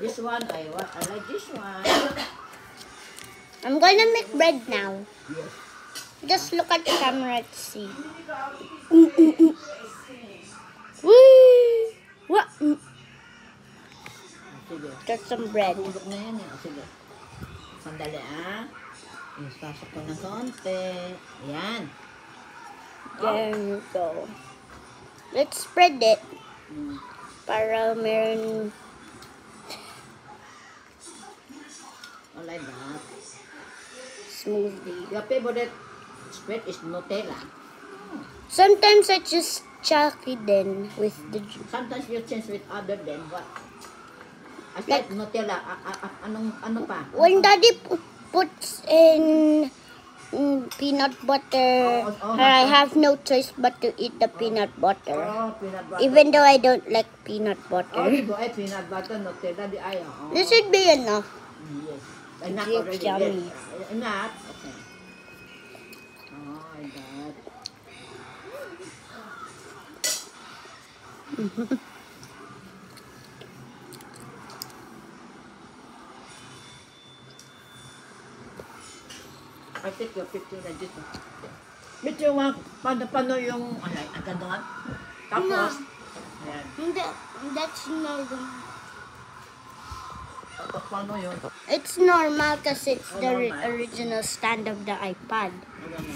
This one, I like this one. I'm gonna make bread now. Yes. Just look at the camera to see. Woo! What? Sige. Just some bread. Hulog na yan eh. Sige. Sandali Pasok ko ng konti. Ayan. There you go. Let's spread it. Para meron... Like that. Smoothie. Your favorite spread is Nutella. Sometimes I just chuck it in with the juice. Sometimes you change with other than what? Aside Nutella, ano pa? When Daddy puts in peanut butter, I have no choice but to eat the peanut butter. Oh, peanut butter. Even though I don't like peanut butter. Oh, you go eat peanut butter, Nutella, di ayaw. Oh. This should be enough. Yes. Enough It's already. yummy. Yes. Enough? Okay. Oh, my God. I take your picture na dito. Picture mo, paano yung, ang ganda nga. Tapos, ayan. That's normal. Tapos paano yun? It's normal because it's the normal. original stand of the iPad. Ano na?